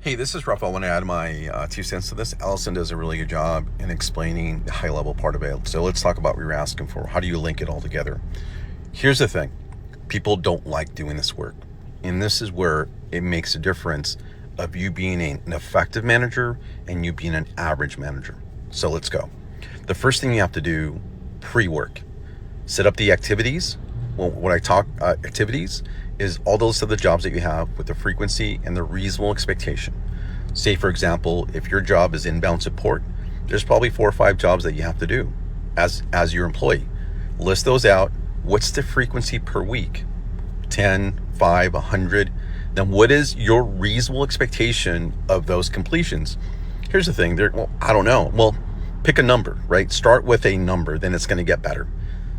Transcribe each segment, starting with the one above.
Hey, this is Rafa. I want to add my 2 cents to this. Allison does a really good job in explaining the high level part of it. So let's talk about what you're asking for. How do you link it all together? Here's the thing. People don't like doing this work. And this is where it makes a difference of you being an effective manager and you being an average manager. So let's go. The first thing you have to do, pre-work. Set up the activities. Well, when I talk activities, is all those other jobs that you have with the frequency and the reasonable expectation. Say, for example, if your job is inbound support, there's probably 4 or 5 jobs that you have to do as your employee. List those out. What's the frequency per week? 10, 5, 100. Then what is your reasonable expectation of those completions? Here's the thing. I don't know. Well, pick a number, right? Start with a number, then it's going to get better.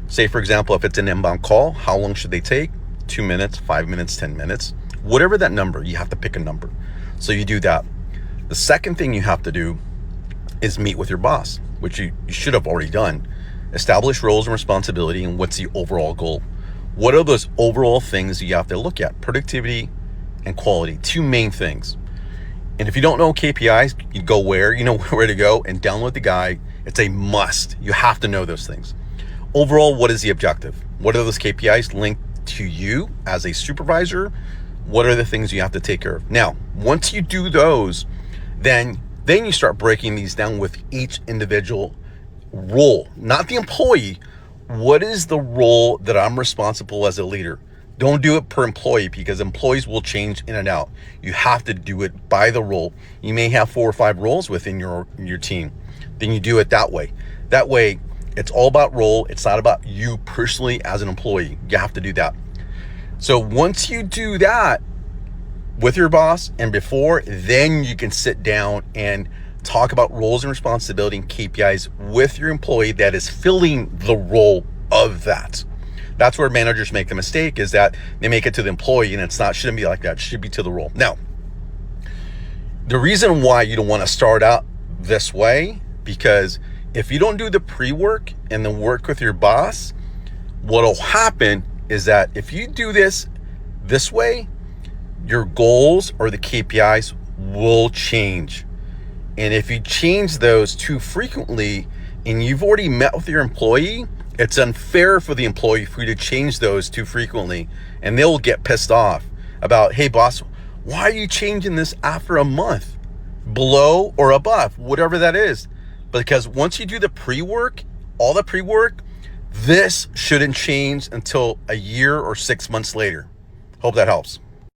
Say, for example, if it's an inbound call, how long should they take? 2 minutes, 5 minutes, 10 minutes, whatever that number, you have to pick a number. So you do that. The second thing you have to do is meet with your boss, which you should have already done. Establish roles and responsibility and what's the overall goal. What are those overall things you have to look at? Productivity and quality, 2 main things. And if you don't know KPIs, you go where? You know where to go and download the guide. It's a must. You have to know those things. Overall, what is the objective? What are those KPIs linked to you as a supervisor? What are the things you have to take care of? Now, once you do those, then you start breaking these down with each individual role, not the employee. What is the role that I'm responsible as a leader? Don't do it per employee because employees will change in and out. You have to do it by the role. You may have 4 or 5 roles within your team. Then you do it that way. That way, it's all about role. It's not about you personally as an employee. You have to do that. So once you do that with your boss and before, then you can sit down and talk about roles and responsibility and KPIs with your employee that is filling the role of that. That's where managers make the mistake, is that they make it to the employee and shouldn't be like that. It should be to the role. Now, the reason why you don't want to start out this way, because if you don't do the pre-work and then work with your boss, what'll happen is that if you do this way, your goals or the KPIs will change. And if you change those too frequently and you've already met with your employee, it's unfair for the employee for you to change those too frequently. And they'll get pissed off about, hey boss, why are you changing this after a month? Below or above, whatever that is. Because once you do the pre-work, all the pre-work, this shouldn't change until a year or 6 months later. Hope that helps.